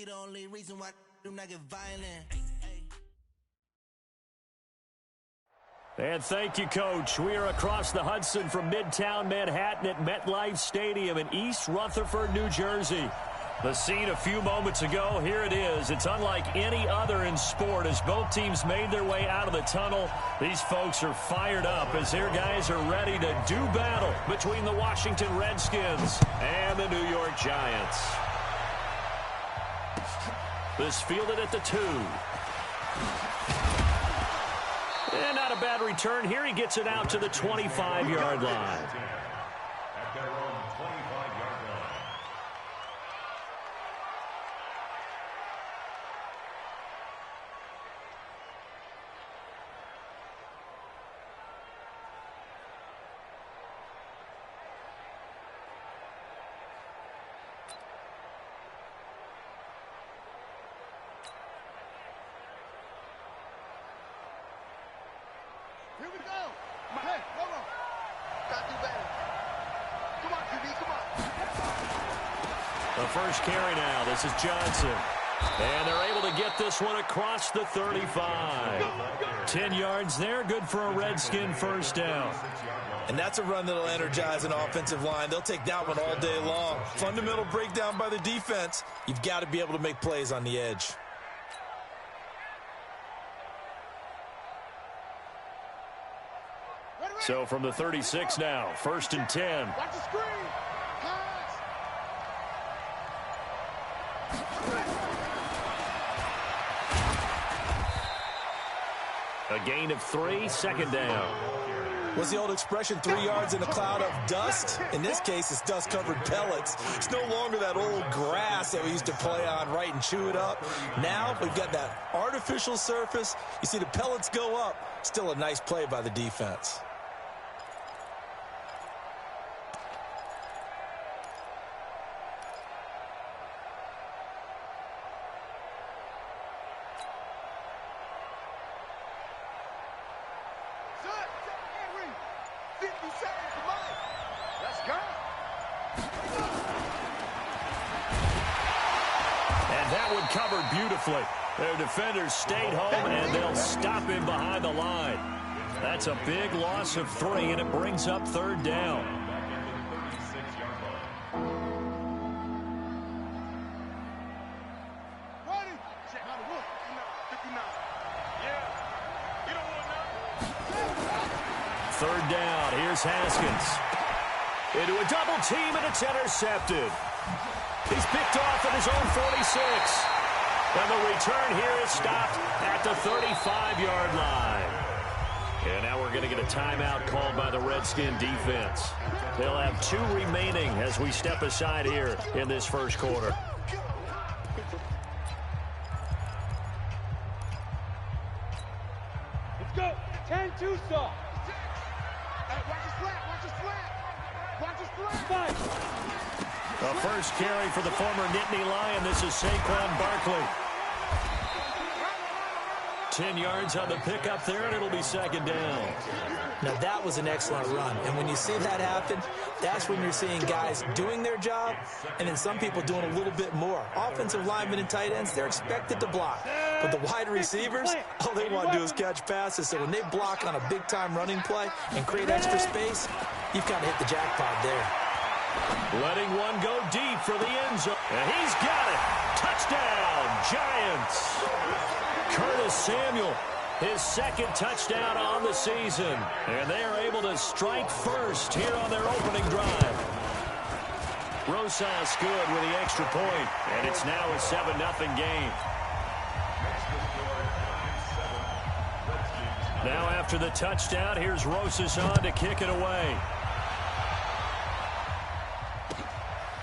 the only reason why do not get violent. And thank you, Coach. We are across the Hudson from Midtown Manhattan at MetLife Stadium in East Rutherford, New Jersey. The scene a few moments ago, here it is. It's unlike any other in sport as both teams made their way out of the tunnel. These folks are fired up as their guys are ready to do battle between the Washington Redskins and the New York Giants. This fielded at the 2. And not a bad return here. He gets it out to the 25-yard line. Here we go. Hey, hold on. Got to do better. Come on, QB, come on. The first carry now. This is Johnson. And they're able to get this one across the 35. 10 yards there. Good for a Redskin first down. And that's a run that'll energize an offensive line. They'll take that one all day long. Fundamental breakdown by the defense. You've got to be able to make plays on the edge. So from the 36 now, 1st and 10. Watch the screen. Pass. A gain of 3, second down. What's the old expression, 3 yards in a cloud of dust? In this case, it's dust-covered pellets. It's no longer that old grass that we used to play on, right, and chew it up. Now we've got that artificial surface. You see the pellets go up. Still a nice play by the defense. Covered beautifully. Their defenders stayed home, and they'll stop him behind the line. That's a big loss of 3, and it brings up 3rd down. Third down. Here's Haskins. Into a double team, and it's intercepted. He's picked off at his own 46. And the return here is stopped at the 35-yard line. And now we're going to get a timeout called by the Redskin defense. They'll have 2 remaining as we step aside here in this first quarter. Let's go. 10-2 stop. Hey, watch his flat. Watch his flat. Watch his flat. The first carry for the former Nittany Lion. This is Saquon Barkley. 10 yards on the pickup there, and it'll be second down. Now, that was an excellent run. And when you see that happen, that's when you're seeing guys doing their job and then some people doing a little bit more. Offensive linemen and tight ends, they're expected to block. But the wide receivers, all they want to do is catch passes. So when they block on a big-time running play and create extra space, you've kind of hit the jackpot there. Letting one go deep for the end zone. And he's got it. Touchdown, Giants. Curtis Samuel, his 2nd touchdown on the season. And they are able to strike first here on their opening drive. Rosas good with the extra point. And it's now a 7-0 game. Now after the touchdown, here's Rosas on to kick it away.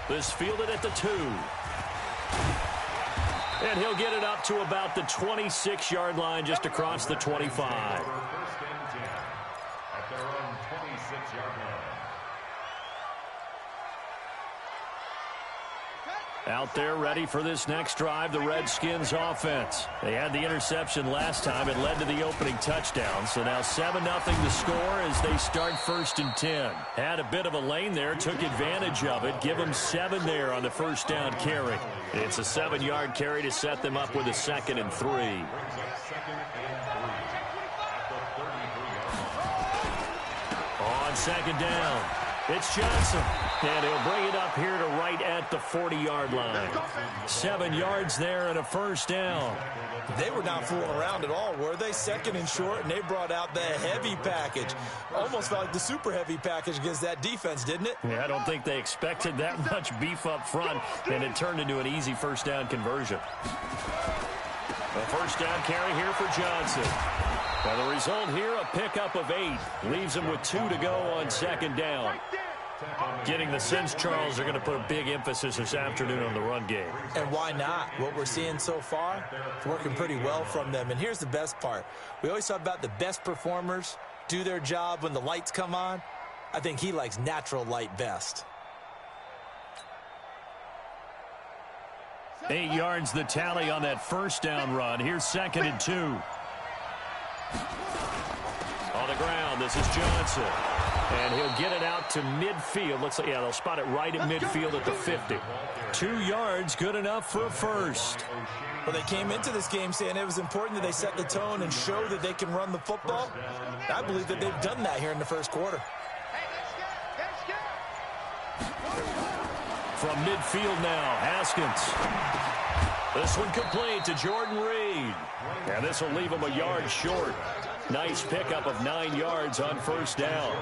This fielded at the 2. And he'll get it up to about the 26-yard line just across the 25. At their own 26-yard line. Out there ready for this next drive, the Redskins offense. They had the interception last time. It led to the opening touchdown. So now 7-0 to score as they start 1st and 10. Had a bit of a lane there, took advantage of it. Give them 7 there on the first down carry. It's a 7-yard carry to set them up with a 2nd and 3. On 2nd down, it's Johnson. And he'll bring it up here to right at the 40-yard line. 7 yards there and a first down. They were not fooling around at all, were they? 2nd and short, and they brought out the heavy package. Almost felt like the super heavy package against that defense, didn't it? Yeah, I don't think they expected that much beef up front, and it turned into an easy first down conversion. A first down carry here for Johnson. Now the result here, a pickup of 8. Leaves him with 2 to go on 2nd down. Getting the sense, Charles, they're going to put a big emphasis this afternoon on the run game. And why not? What we're seeing so far, it's working pretty well from them. And here's the best part. We always talk about the best performers do their job when the lights come on. I think he likes natural light best. 8 yards the tally on that first down run. Here's 2nd and 2. On the ground, this is Johnson. And he'll get it out to midfield. Looks like, yeah, they'll spot it right at midfield at the 50. 2 yards, good enough for a first. Well, they came into this game saying it was important that they set the tone and show that they can run the football. I believe that they've done that here in the first quarter. From midfield now, Haskins. This one complete to Jordan Reed. And this will leave him a yard short. Nice pickup of 9 yards on first down.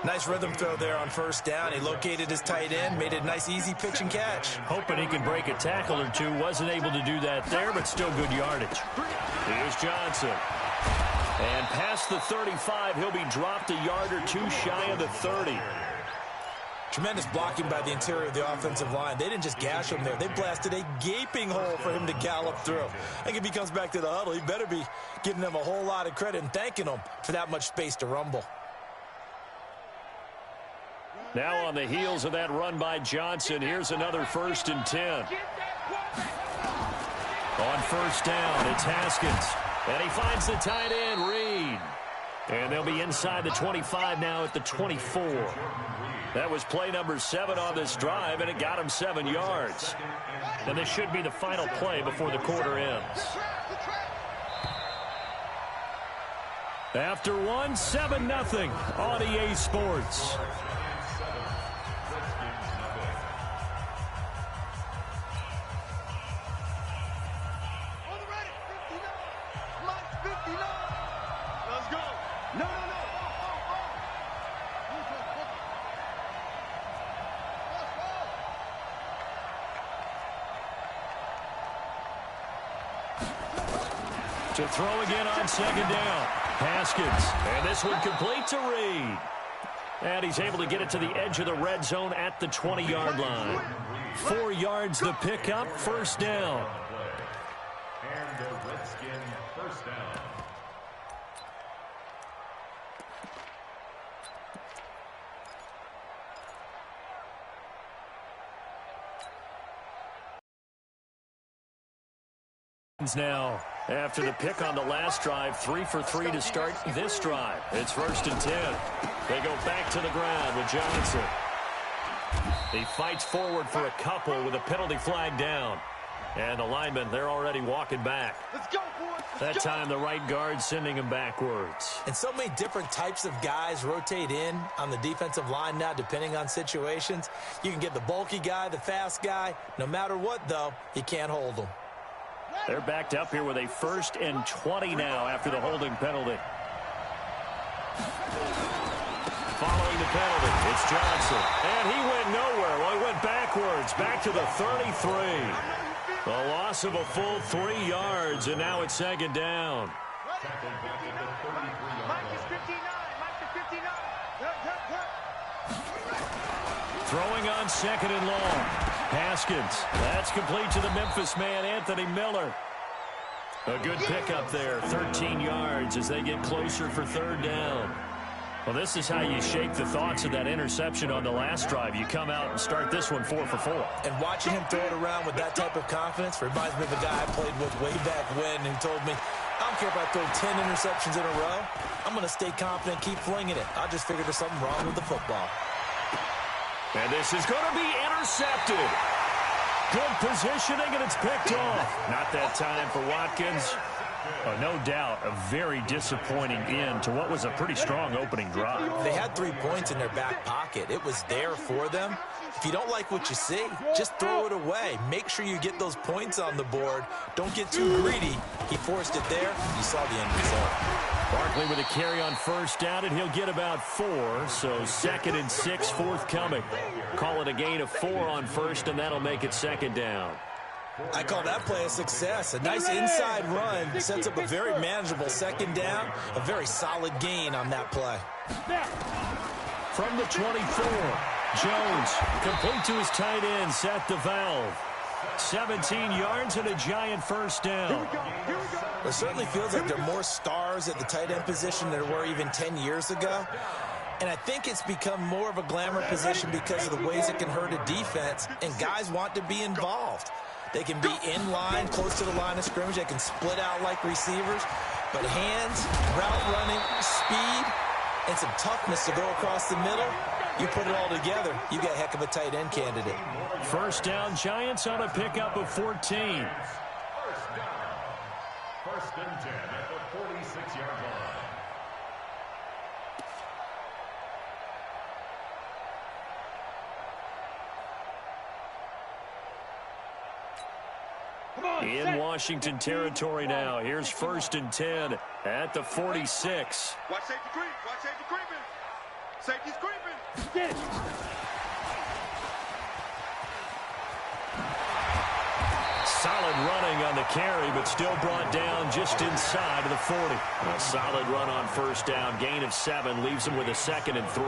Nice rhythm throw there on first down. He located his tight end, made it a nice, easy pitch and catch. Hoping he can break a tackle or two. Wasn't able to do that there, but still good yardage. Here's Johnson. And past the 35, he'll be dropped a yard or two shy of the 30. Tremendous blocking by the interior of the offensive line. They didn't just gash him there. They blasted a gaping hole for him to gallop through. I think if he comes back to the huddle, he better be giving them a whole lot of credit and thanking them for that much space to rumble. Now on the heels of that run by Johnson, here's another 1st and 10. On first down, it's Haskins. And he finds the tight end, Reed. And they'll be inside the 25 now at the 24. That was play number 7 on this drive, and it got him 7 yards. And this should be the final play before the quarter ends. After one, 7-0 on EA Sports. To throw again on 2nd down. Haskins. And this one complete to Reed. And he's able to get it to the edge of the red zone at the 20-yard line. 4 yards the pickup, first down. And the Redskin first down. Now, after the pick on the last drive, 3 for 3 to start this drive. It's 1st and 10. They go back to the ground with Johnson. He fights forward for a couple with a penalty flag down. And the linemen, they're already walking back. That time, the right guard sending him backwards. And so many different types of guys rotate in on the defensive line now, depending on situations. You can get the bulky guy, the fast guy. No matter what, though, you can't hold them. They're backed up here with a 1st and 20 now after the holding penalty. Following the penalty, it's Johnson. And he went nowhere. Well, he went backwards, back to the 33. A loss of a full 3 yards, and now it's 2nd down. Throwing on 2nd and long. Haskins. That's complete to the Memphis man, Anthony Miller. A good pickup there, 13 yards as they get closer for 3rd down. Well, this is how you shake the thoughts of that interception on the last drive. You come out and start this one 4 for 4. And watching him throw it around with that type of confidence reminds me of a guy I played with way back when who told me, I don't care if I throw 10 interceptions in a row. I'm going to stay confident, keep flinging it. I just figured there's something wrong with the football. And this is going to be intercepted. Good positioning, and it's picked off. Not that time for Watkins. Oh, no doubt a very disappointing end to what was a pretty strong opening drive. They had 3 points in their back pocket. It was there for them. If you don't like what you see, just throw it away. Make sure you get those points on the board. Don't get too greedy. He forced it there. You saw the end result. Barkley with a carry on first down, and he'll get about 4. So 2nd and 6 forthcoming. Call it a gain of 4 on first, and that'll make it 2nd down. I call that play a success. A nice inside run sets up a very manageable 2nd down. A very solid gain on that play. From the 24, Jones complete to his tight end, Seth the Valve. 17 yards and a giant first down. It certainly feels like there are more stars at the tight end position than there were even 10 years ago. And I think it's become more of a glamour position because of the ways it can hurt a defense, and guys want to be involved. They can be in line, close to the line of scrimmage. They can split out like receivers. But hands, route running, speed, and some toughness to go across the middle, you put it all together, you got a heck of a tight end candidate. First down, Giants on a pickup of 14. First and 10 at the 46-yard line. In Washington territory now. Here's 1st and 10 at the 46. Watch safety creep. Watch safety creeping. Safety's creeping. Get it. Solid running on the carry, but still brought down just inside of the 40. A solid run on first down. Gain of 7 leaves him with a 2nd and 3.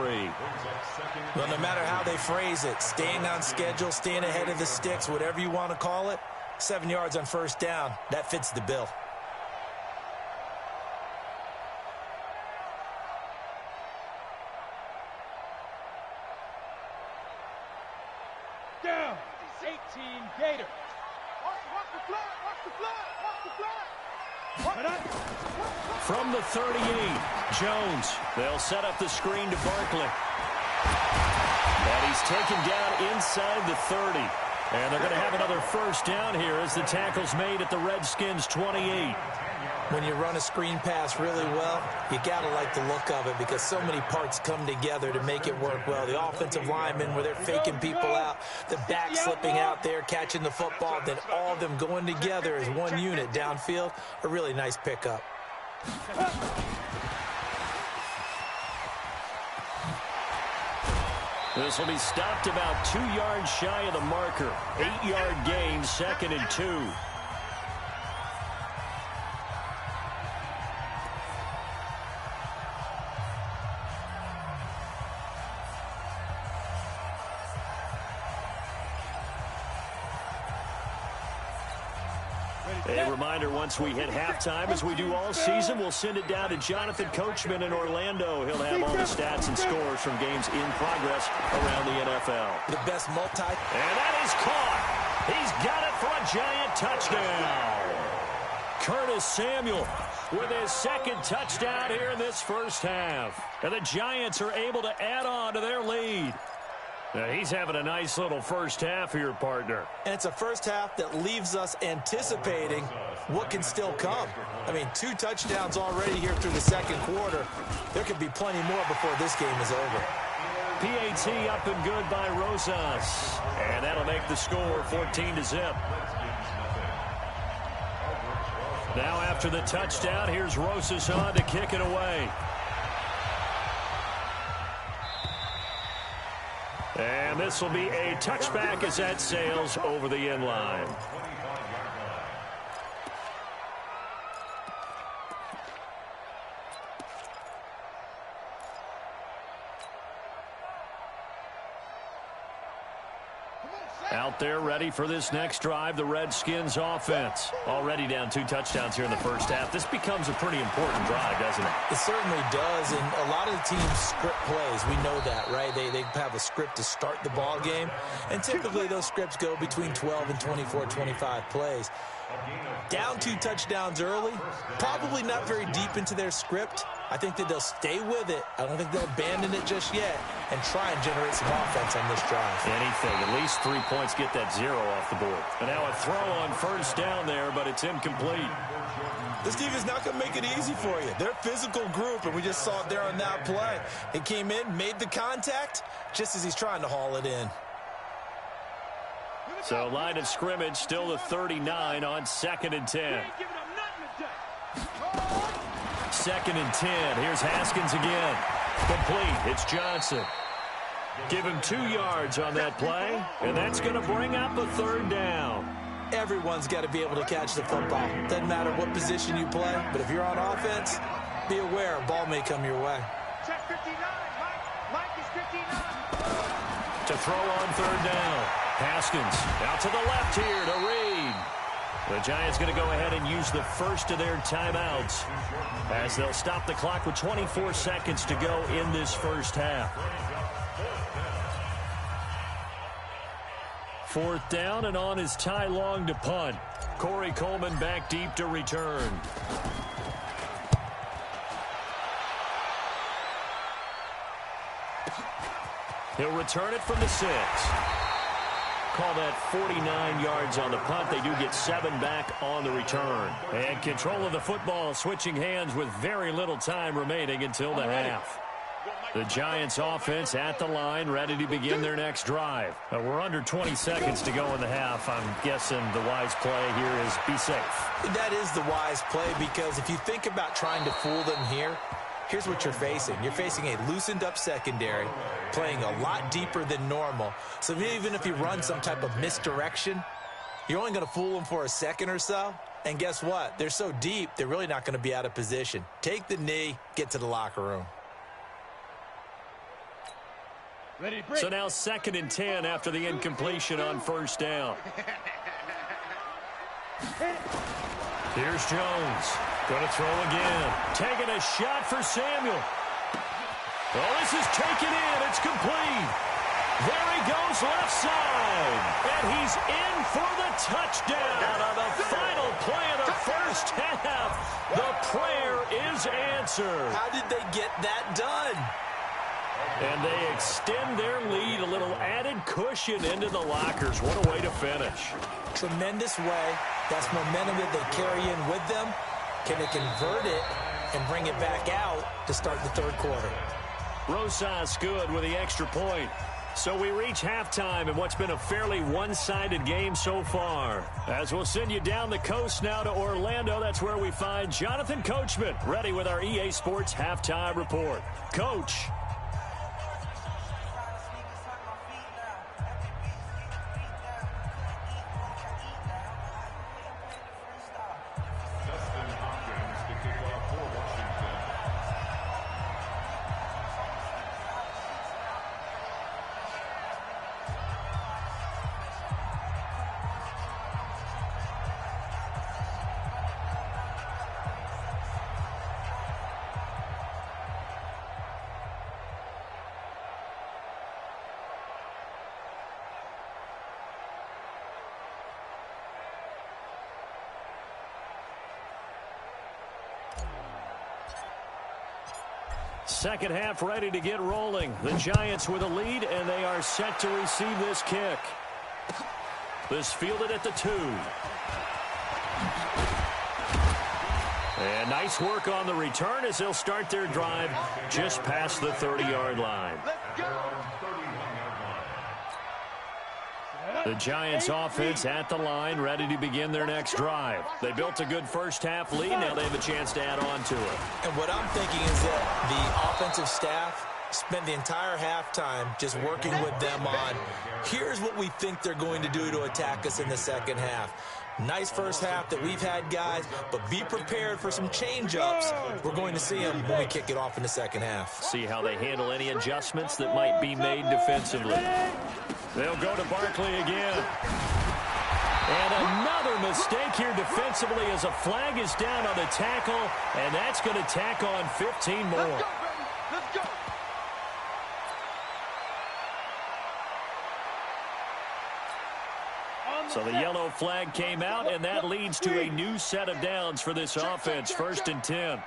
Well, no matter how they phrase it, staying on schedule, staying ahead of the sticks, whatever you want to call it, 7 yards on first down, that fits the bill. Down. 18 Gator. Watch the flag. Watch the flag. Watch the flag. From the 38, Jones. They'll set up the screen to Barkley. And he's taken down inside the 30. And they're going to have another first down here as the tackle's made at the Redskins' 28. When you run a screen pass really well, you got to like the look of it because so many parts come together to make it work well. The offensive linemen, where they're faking people out, the back slipping out there, catching the football, then all of them going together as one unit downfield, a really nice pickup. This will be stopped about 2 yards shy of the marker. 8-yard gain, 2nd and 2. A reminder, once we hit halftime, as we do all season, we'll send it down to Jonathan Coachman in Orlando. He'll have all the stats and scores from games in progress around the NFL. The best multi. And that is caught. He's got it for a giant touchdown. Curtis Samuel with his 2nd touchdown here in this first half. And the Giants are able to add on to their lead. Now, he's having a nice little first half here, partner. And it's a first half that leaves us anticipating what can still come. I mean, 2 touchdowns already here through the 2nd quarter. There could be plenty more before this game is over. PAT up and good by Rosas. And that'll make the score 14-0. Now after the touchdown, here's Rosas on to kick it away. And this will be a touchback as that sails over the end line. Out there ready for this next drive, the Redskins offense. Already down 2 touchdowns here in the first half. This becomes a pretty important drive, doesn't it? It certainly does, and a lot of the teams script plays. We know that, right? They have a script to start the ball game, and typically those scripts go between 12 and 24, 25 plays. Down 2 touchdowns early, probably not very deep into their script. I think that they'll stay with it. I don't think they'll abandon it just yet and try and generate some offense on this drive. Anything. At least 3 points, get that 0 off the board. And now a throw on first down there, but it's incomplete. This team is not going to make it easy for you. They're a physical group, and we just saw it there on that play. He came in, made the contact, just as he's trying to haul it in. So line of scrimmage still the 39 on 2nd and 10. 2nd and 10. Here's Haskins again. Complete. It's Johnson. Give him 2 yards on that play, and that's going to bring up a 3rd down. Everyone's got to be able to catch the football. Doesn't matter what position you play, but if you're on offense, be aware a ball may come your way. Check 59. Mike is 59. To throw on 3rd down. Haskins out to the left here to Reed. The Giants going to go ahead and use the first of their timeouts as they'll stop the clock with 24 seconds to go in this first half. 4th down, and on is Ty Long to punt. Corey Coleman back deep to return. He'll return it from the 6. Call that 49 yards on the punt. They do get 7 back on the return. And control of the football switching hands with very little time remaining until the half. The Giants offense at the line, ready to begin their next drive. We're under 20 seconds to go in the half. I'm guessing the wise play here is be safe. That is the wise play, because if you think about trying to fool them here, here's what you're facing. You're facing a loosened up secondary, playing a lot deeper than normal. So even if you run some type of misdirection, you're only going to fool them for a second or so. And guess what? They're so deep, they're really not going to be out of position. Take the knee, get to the locker room. So now 2nd and 10 after the incompletion on 1st down. Here's Jones. Going to throw again. Taking a shot for Samuel. Oh, this is taken in. It's complete. There he goes left side. And he's in for the touchdown on the final play of the first half. The prayer is answered. How did they get that done? And they extend their lead, a little added cushion into the lockers. What a way to finish. Tremendous way. That's momentum that they carry in with them. Can they convert it and bring it back out to start the 3rd quarter? Rosas good with the extra point. So we reach halftime in what's been a fairly one-sided game so far. As we'll send you down the coast now to Orlando, that's where we find Jonathan Coachman, ready with our EA Sports Halftime Report. Coach. Second half ready to get rolling. The Giants with a lead, and they are set to receive this kick. This fielded at the 2. And nice work on the return as they'll start their drive just past the 30-yard line. The Giants offense at the line, ready to begin their next drive. They built a good first half lead. Now they have a chance to add on to it. And what I'm thinking is that the offensive staff spent the entire halftime just working with them on, here's what we think they're going to do to attack us in the second half. Nice first half that we've had, guys, but be prepared for some change-ups. We're going to see them when we kick it off in the second half. See how they handle any adjustments that might be made defensively. They'll go to Barkley again. And another mistake here defensively as a flag is down on the tackle, and that's going to tack on 15 more. Let's go, baby. Let's go. So the yellow flag came out, and that leads to a new set of downs for this offense. First and 10.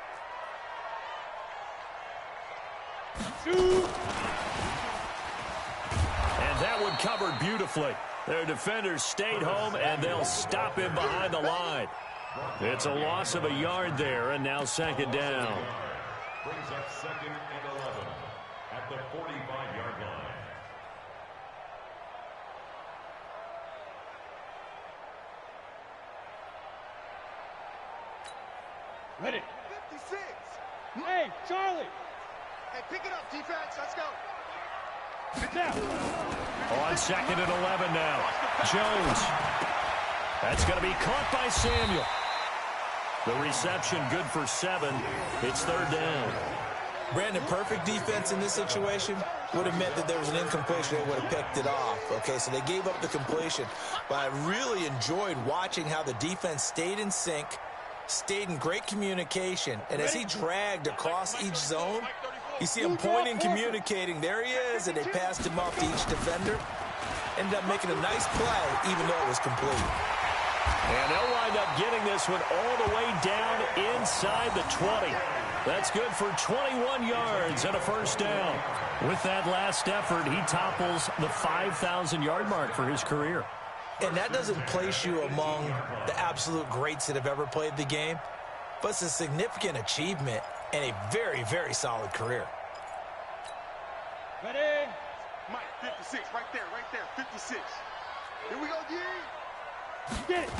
And that one covered beautifully. Their defenders stayed home, and they'll stop him behind the line. It's a loss of a yard there, and now second down. Brings up second and 11 at the 45-yard line. Ready. 56. Hey, Charlie. Hey, pick it up, defense. Let's go. On second and 11 now. Jones. That's going to be caught by Samuel. The reception good for 7. It's third down. Brandon, perfect defense in this situation would have meant that there was an incompletion. They would have picked it off. Okay, so they gave up the completion. But I really enjoyed watching how the defense stayed in sync, stayed in great communication, and as he dragged across each zone, you see him pointing, communicating. There he is, and they passed him off to each defender. Ended up making a nice play, even though it was complete. And they'll wind up getting this one all the way down inside the 20. That's good for 21 yards and a first down. With that last effort, he topples the 5,000-yard mark for his career. And that doesn't place you among the absolute greats that have ever played the game, but it's a significant achievement and a very, very solid career. Ready? Mike, 56, right there, 56. Here we go, G. Get it.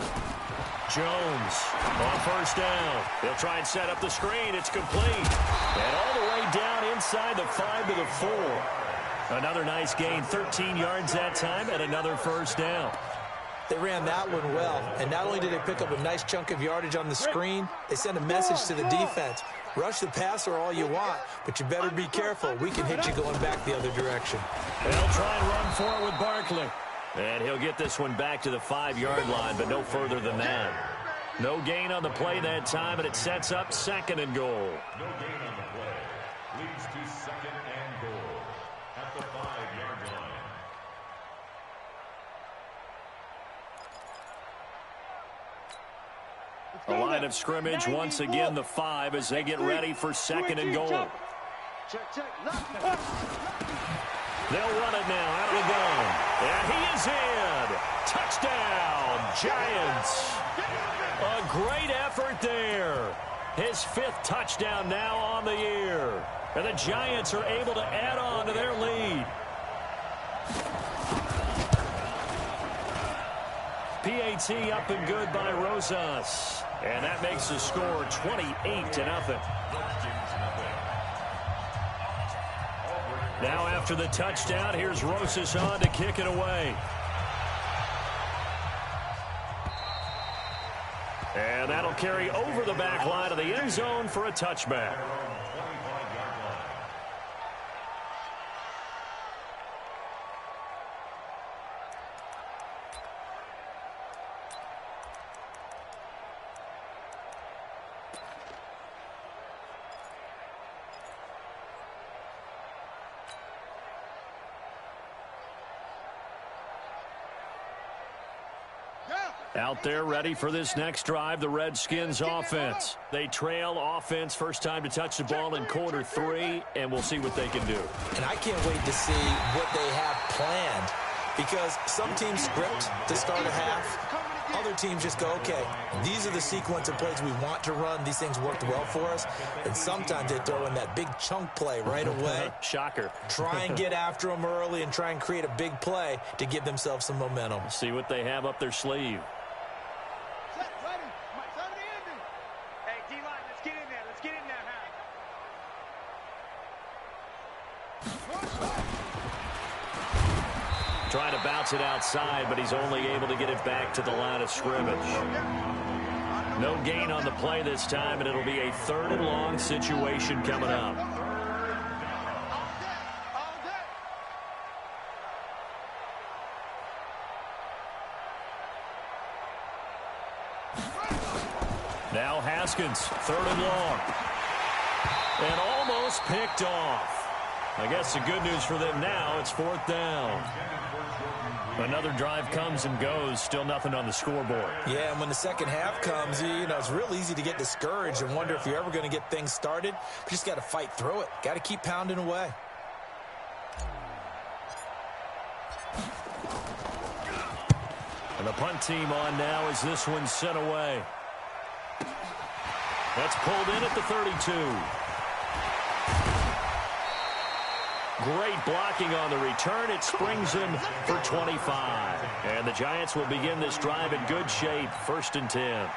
Jones on first down. They'll try and set up the screen. It's complete. And all the way down inside the 5 to the 4. Another nice gain, 13 yards that time, and another first down. They ran that one well, and not only did they pick up a nice chunk of yardage on the screen, they sent a message to the defense. Rush the passer all you want, but you better be careful. We can hit you going back the other direction. They'll try and run for it with Barkley. And he'll get this one back to the 5-yard line, but no further than that. No gain on the play that time, and it sets up second and goal. No gain on the play. Leads to second and goal at the 5-yard line. A line of scrimmage once again, the 5, as they get ready for second and goal. They'll run it now out of the gun. And he is in. Touchdown, Giants. A great effort there. His 5th touchdown now on the year. And the Giants are able to add on to their lead. PAT up and good by Rosas. And that makes the score 28-0. Now after the touchdown, here's Rosas on to kick it away. And that'll carry over the back line of the end zone for a touchback. Out there ready for this next drive, the Redskins offense. They trail offense, first time to touch the ball in quarter 3, and we'll see what they can do. And I can't wait to see what they have planned, because some teams script to start a half. Other teams just go, okay, these are the sequence of plays we want to run. These things worked well for us. And sometimes they throw in that big chunk play right away. Shocker. Try and get after them early and try and create a big play to give themselves some momentum. See what they have up their sleeve. Trying to bounce it outside, but he's only able to get it back to the line of scrimmage. No gain on the play this time, and it'll be a 3rd and long situation coming up. Now Haskins, 3rd and long. And almost picked off. I guess the good news for them now, it's 4th down. Another drive comes and goes, still nothing on the scoreboard. Yeah, and when the second half comes, you know, it's real easy to get discouraged and wonder if you're ever going to get things started. You just got to fight through it. Got to keep pounding away. And the punt team on now as this one's sent away. That's pulled in at the 32. Great blocking on the return. It springs him for 25. And the Giants will begin this drive in good shape. 1st and 10.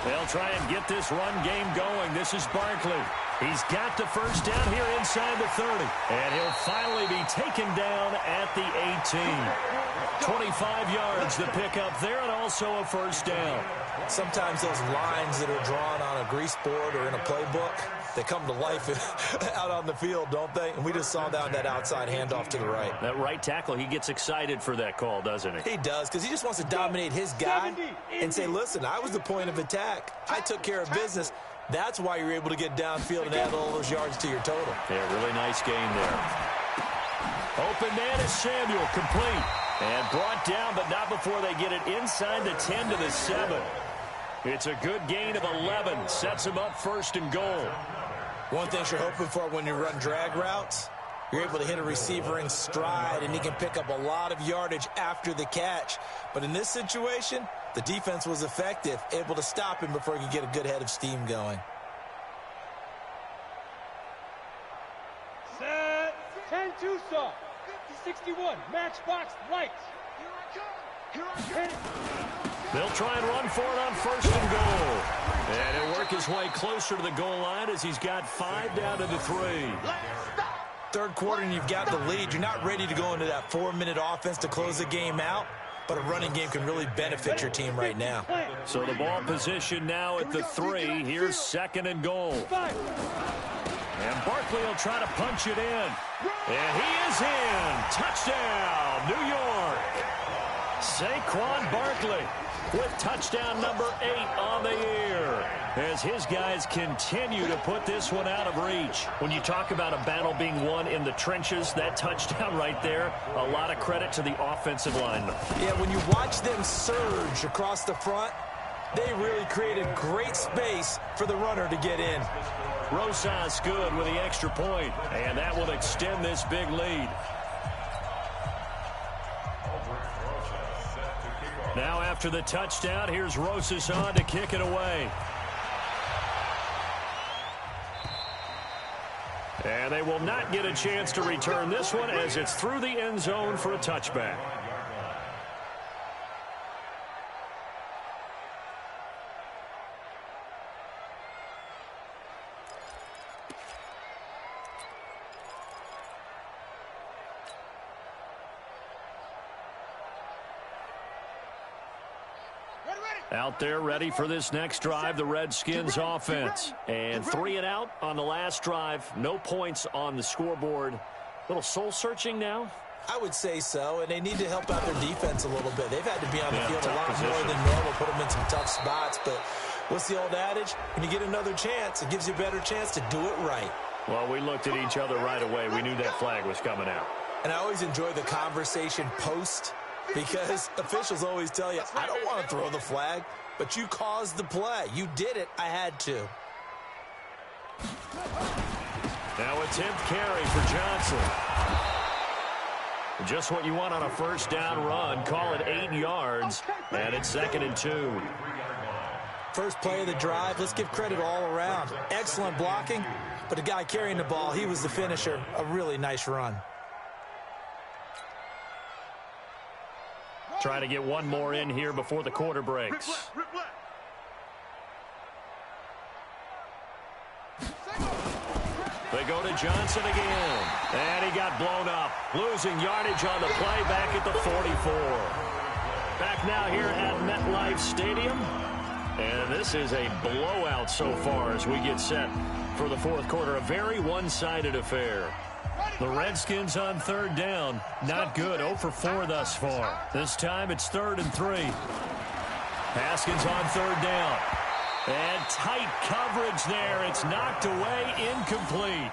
They'll try and get this run game going. This is Barkley. He's got the 1st down here inside the 30. And he'll finally be taken down at the 18. 25 yards to pick up there, and also a 1st down. Sometimes those lines that are drawn on a grease board or in a playbook, they come to life out on the field, don't they? And we just saw down that outside handoff to the right. That right tackle, he gets excited for that call, doesn't he? He does, because he just wants to dominate his guy and say, listen, I was the point of attack. I took care of business. That's why you're able to get downfield and add all those yards to your total. Yeah, really nice game there. Open man is Samuel, complete. And brought down, but not before they get it inside the 10 to the 7. It's a good gain of 11. Sets him up 1st and goal. One thing you're hoping for when you run drag routes, you're able to hit a receiver in stride, and he can pick up a lot of yardage after the catch. But in this situation, the defense was effective, able to stop him before he could get a good head of steam going. Set. 10-2 saw. 61. Matchbox lights. Here I come. They'll try and run for it on 1st and goal. And he'll work his way closer to the goal line as he's got 5 down to the 3. 3rd quarter and you've got the lead. You're not ready to go into that 4-minute offense to close the game out, but a running game can really benefit your team right now. So the ball position now at the 3. Here's 2nd and goal. And Barkley will try to punch it in. And he is in. Touchdown, New York. Saquon Barkley with touchdown number 8 on the year as his guys continue to put this one out of reach. When you talk about a battle being won in the trenches, that touchdown right there, a lot of credit to the offensive linemen. Yeah, when you watch them surge across the front, they really created great space for the runner to get in. Rosas good with the extra point, and that will extend this big lead. Now after the touchdown, here's Rosas on to kick it away. And they will not get a chance to return this one as it's through the end zone for a touchback. Out there ready for this next drive, the Redskins offense. And 3 and out on the last drive. No points on the scoreboard. A little soul-searching now? I would say so, and they need to help out their defense a little bit. They've had to be on the field a lot position. more than normal, put them in some tough spots. But what's the old adage? When you get another chance, it gives you a better chance to do it right. Well, we looked at each other right away. We knew that flag was coming out. And I always enjoy the conversation post, because officials always tell you, I don't want to throw the flag, but you caused the play. You did it. I had to. Now a 10th carry for Johnson. Just what you want on a 1st down run. Call it 8 yards, and it's 2nd and 2. First play of the drive. Let's give credit all around. Excellent blocking, but the guy carrying the ball, he was the finisher. A really nice run. Trying to get one more in here before the quarter breaks. They go to Johnson again. And he got blown up. Losing yardage on the play back at the 44. Back now here at MetLife Stadium. And this is a blowout so far as we get set for the 4th quarter. A very one-sided affair. The Redskins on third down. Not good. 0 for 4 thus far. This time it's 3rd and 3. Haskins on third down. And tight coverage there. It's knocked away, incomplete.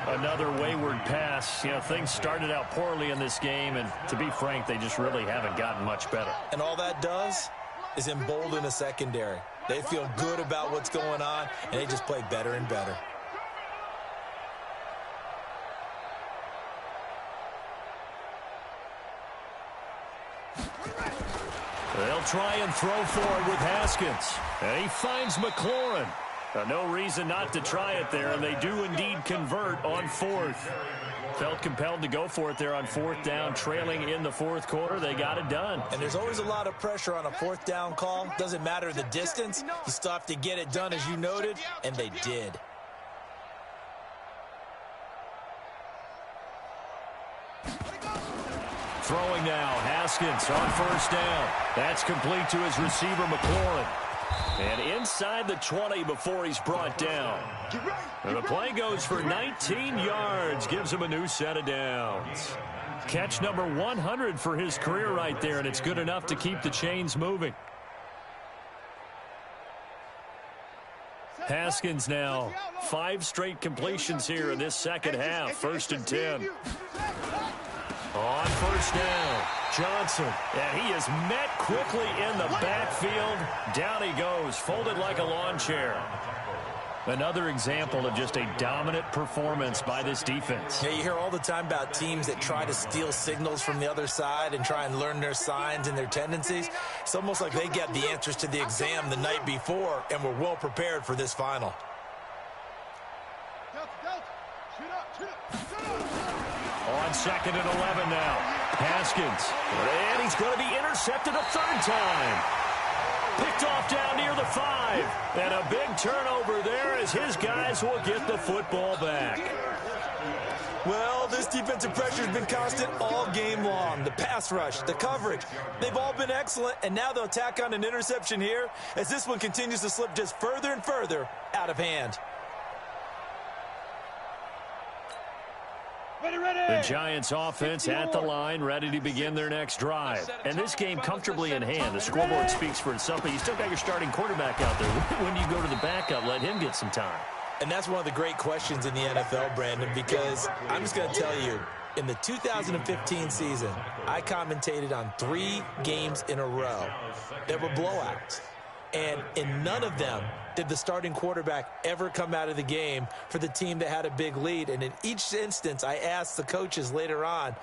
Another wayward pass. You know, things started out poorly in this game, and to be frank, they just really haven't gotten much better. And all that does is embolden a secondary. They feel good about what's going on, and they just play better and better. They'll try and throw forward with Haskins. And he finds McLaurin. No reason not to try it there, and they do indeed convert on 4th. Felt compelled to go for it there on 4th down, trailing in the 4th quarter. They got it done. And there's always a lot of pressure on a 4th down call. Doesn't matter the distance. You still have to get it done, as you noted, and they did. Throwing now, Haskins on 1st down. That's complete to his receiver, McLaurin. And inside the 20 before he's brought down. And the play goes for 19 yards, gives him a new set of downs. Catch number 100 for his career right there, and it's good enough to keep the chains moving. Haskins now, 5 straight completions here in this second half. 1st and 10. On 1st down, Johnson, and he is met quickly in the backfield. Down he goes, folded like a lawn chair. Another example of just a dominant performance by this defense. Yeah, you hear all the time about teams that try to steal signals from the other side and try and learn their signs and their tendencies. It's almost like they get the answers to the exam the night before and were well prepared for this final. On 2nd and 11 now. Haskins. And he's going to be intercepted a 3rd time. Picked off down near the 5. And a big turnover there as his guys will get the football back. Well, this defensive pressure has been constant all game long. The pass rush, the coverage, they've all been excellent. And now they'll tack on an interception here as this one continues to slip just further and further out of hand. The Giants offense at the line, ready to begin their next drive. And this game comfortably in hand. The scoreboard speaks for itself, but you still got your starting quarterback out there. When you go to the backup, let him get some time. And that's one of the great questions in the NFL, Brandon, because I'm just going to tell you, in the 2015 season, I commentated on 3 games in a row that were blowouts. And in none of them did the starting quarterback ever come out of the game for the team that had a big lead. And in each instance, I asked the coaches later on,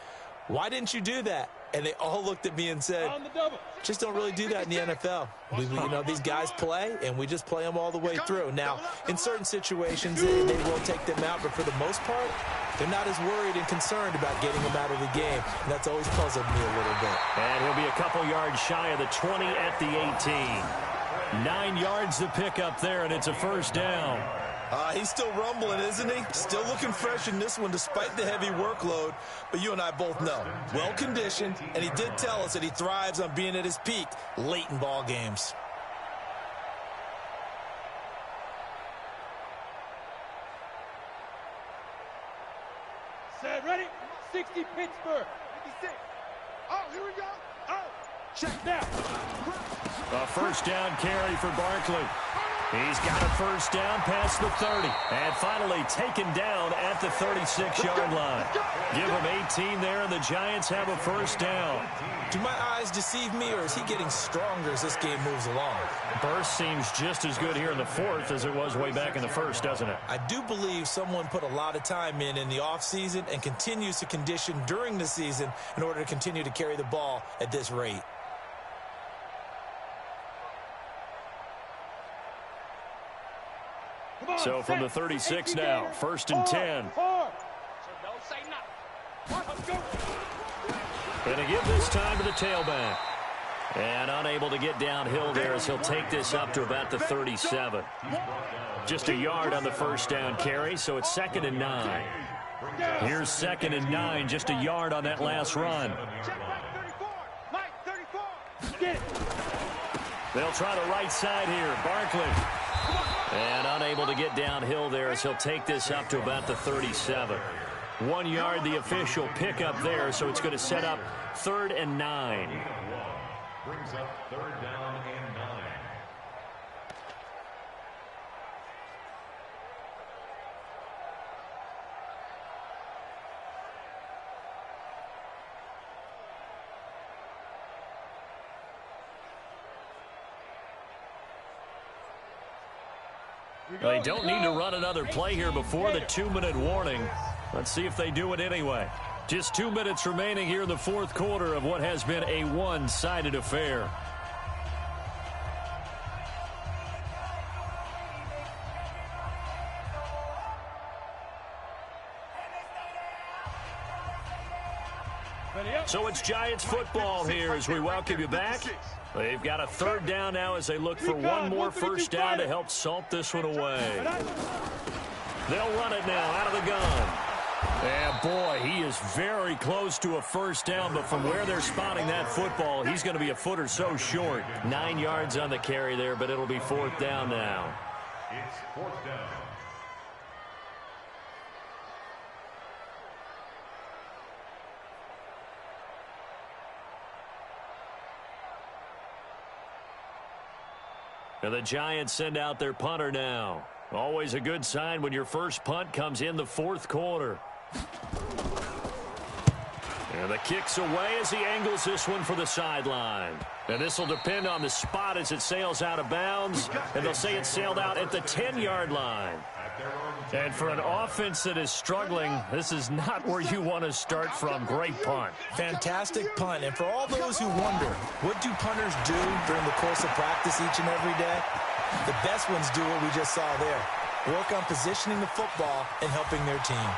why didn't you do that? And they all looked at me and said, just don't really do that in the NFL. These guys play, and we just play them all the way through. Now, in certain situations, they will take them out, but for the most part, they're not as worried and concerned about getting them out of the game. And that's always puzzled me a little bit. And he'll be a couple yards shy of the 20 at the 18. 9 yards to pick up there, and it's a 1st down. He's still rumbling, isn't he? Still looking fresh in this one despite the heavy workload. But you and I both know, well-conditioned, and he did tell us that he thrives on being at his peak late in ball games. Set, ready? 60 Pittsburgh. 56. Oh, here we go. Oh, check now. A 1st down carry for Barkley. He's got a 1st down past the 30. And finally taken down at the 36-yard line. Give him 18 there, and the Giants have a 1st down. Do my eyes deceive me, or is he getting stronger as this game moves along? Burst seems just as good here in the 4th as it was way back in the 1st, doesn't it? I do believe someone put a lot of time in the offseason and continues to condition during the season in order to continue to carry the ball at this rate. So from the 36 now, 1st and 10. Going to give this time to the tailback. And unable to get downhill there as he'll take this up to about the 37. Just a yard on the 1st down carry, so it's 2nd and 9. Here's 2nd and 9, just a yard on that last run. They'll try the right side here. Barkley. And unable to get downhill there as he'll take this up to about the 37. 1 yard, the official pickup there, so it's going to set up 3rd and 9. Brings up 3rd down and 9. They don't need to run another play here before the 2-minute warning. Let's see if they do it anyway. Just 2 minutes remaining here in the 4th quarter of what has been a one-sided affair. So it's Giants football here as we welcome you back. They've got a 3rd down now as they look for one more first down to help salt this one away. They'll run it now out of the gun. And boy, he is very close to a first down, but from where they're spotting that football, he's going to be a foot or so short. 9 yards on the carry there, but it'll be 4th down now. It's 4th down. And the Giants send out their punter now. Always a good sign when your first punt comes in the 4th quarter. And the kick's away as he angles this one for the sideline. And this will depend on the spot as it sails out of bounds. And they'll say it sailed out at the 10-yard line. And for an offense that is struggling, this is not where you want to start from. Great punt. Fantastic punt. And for all those who wonder, what do punters do during the course of practice each and every day? The best ones do what we just saw there. Work on positioning the football and helping their team.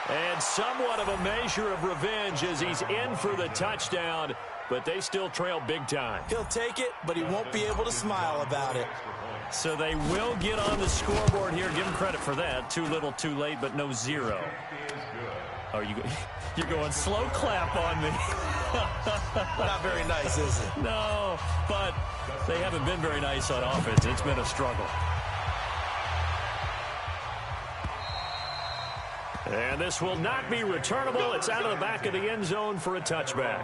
And somewhat of a measure of revenge as he's in for the touchdown, but they still trail big time. He'll take it, but he won't be able to smile about it. So they will get on the scoreboard here. Give him credit for that. Too little, too late, but no 0. Oh, you're going slow clap on me. Not very nice, is it? No, but they haven't been very nice on offense. It's been a struggle. And this will not be returnable. It's out of the back of the end zone for a touchback.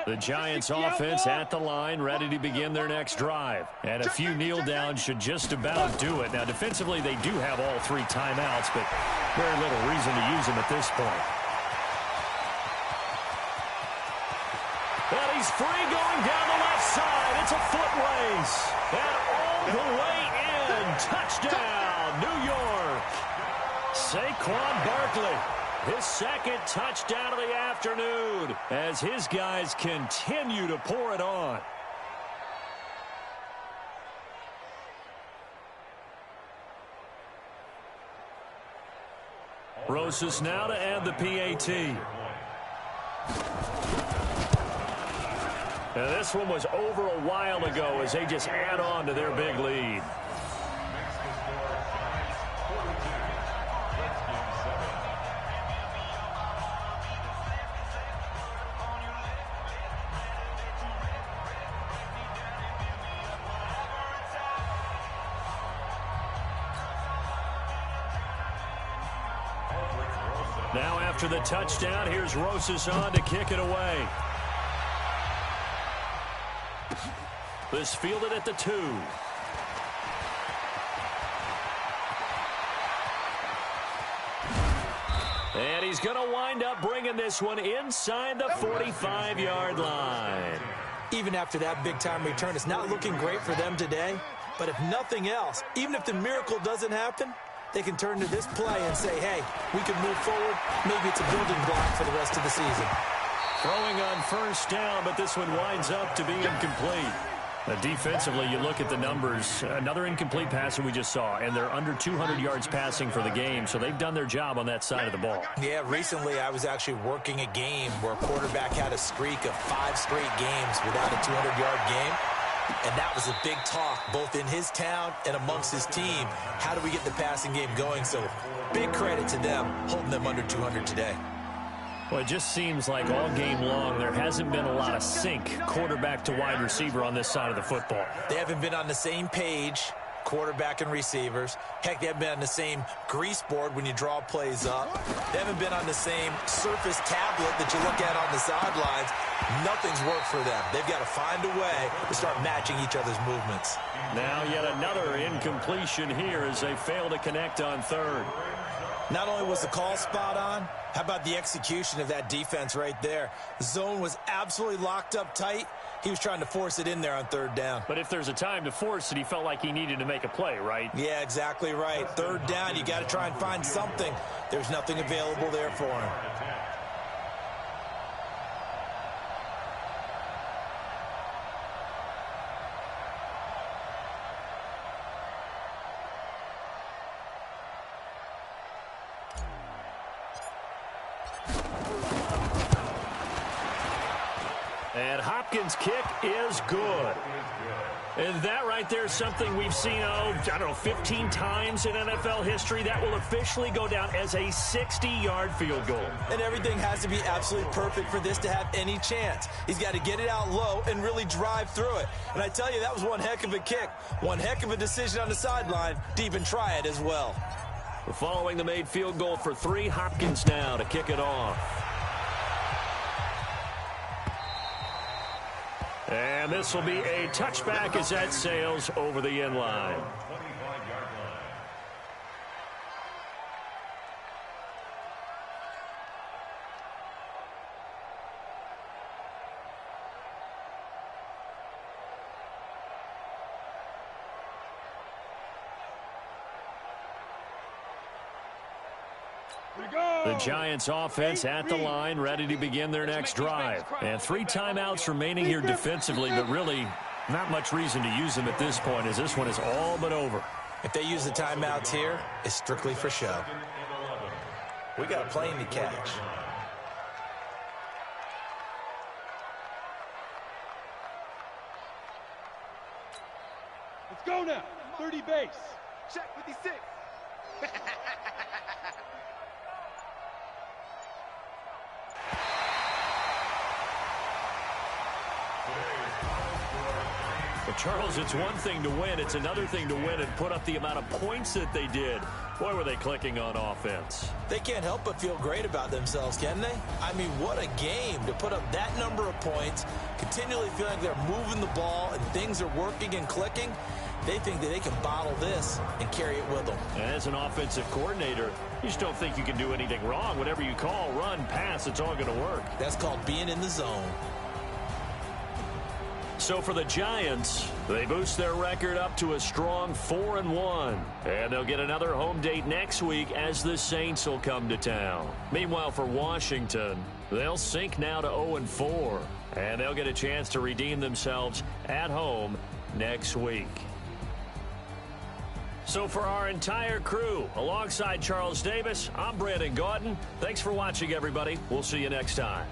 The Giants offense at the line, ready to begin their next drive. And a few kneel downs should just about do it. Now, defensively, they do have all 3 timeouts, but very little reason to use them at this point. And he's free going down the left side. It's a foot race. And all the way in. Touchdown, New York. Saquon Barkley. His 2nd touchdown of the afternoon as his guys continue to pour it on. Rosas now to add the PAT. Now this one was over a while ago as they just add on to their big lead. Now after the touchdown, here's Rosas on to kick it away. This fielded at the 2. And he's going to wind up bringing this one inside the 45-yard line. Even after that big-time return, it's not looking great for them today. But if nothing else, even if the miracle doesn't happen, they can turn to this play and say, hey, we can move forward. Maybe it's a building block for the rest of the season. Throwing on first down, but this one winds up to be incomplete. Defensively, you look at the numbers. Another incomplete pass that we just saw, and they're under 200 yards passing for the game, so they've done their job on that side of the ball. Yeah, recently I was actually working a game where a quarterback had a streak of 5 straight games without a 200-yard game. And that was a big talk, both in his town and amongst his team. How do we get the passing game going? So big credit to them, holding them under 200 today. Well, it just seems like all game long there hasn't been a lot of sync quarterback to wide receiver on this side of the football. They haven't been on the same page, quarterback and receivers. Heck, they haven't been on the same grease board when you draw plays up. They haven't been on the same surface tablet that you look at on the sidelines. Nothing's worked for them. They've got to find a way to start matching each other's movements. Now yet another incompletion here as they fail to connect on third. Not only was the call spot on, how about the execution of that defense right there? The zone was absolutely locked up tight. He was trying to force it in there on third down. But if there's a time to force it, he felt like he needed to make a play, right? Yeah, exactly right. Third down, you got to try and find something. There's nothing available there for him. And Hopkins' kick is good. And that right there is something we've seen, 15 times in NFL history. That will officially go down as a 60-yard field goal. And everything has to be absolutely perfect for this to have any chance. He's got to get it out low and really drive through it. And I tell you, that was one heck of a kick. One heck of a decision on the sideline to even try it as well. Following the made field goal for 3, Hopkins now to kick it off. And this will be a touchback as that sails over the end line. The Giants offense at the line, ready to begin their next drive. And 3 timeouts remaining here defensively, but really not much reason to use them at this point as this one is all but over. If they use the timeouts here, it's strictly for show. We got a plane to catch. Let's go now. 30 base. Check 56. Well, Charles, it's one thing to win. It's another thing to win and put up the amount of points that they did. Boy, were they clicking on offense. They can't help but feel great about themselves, can they? I mean, what a game to put up that number of points, continually feeling like they're moving the ball and things are working and clicking. They think that they can bottle this and carry it with them. And as an offensive coordinator, you just don't think you can do anything wrong. Whatever you call, run, pass, it's all going to work. That's called being in the zone. So for the Giants, they boost their record up to a strong 4-1. And they'll get another home date next week as the Saints will come to town. Meanwhile, for Washington, they'll sink now to 0-4. And they'll get a chance to redeem themselves at home next week. So for our entire crew, alongside Charles Davis, I'm Brandon Gaudin. Thanks for watching, everybody. We'll see you next time.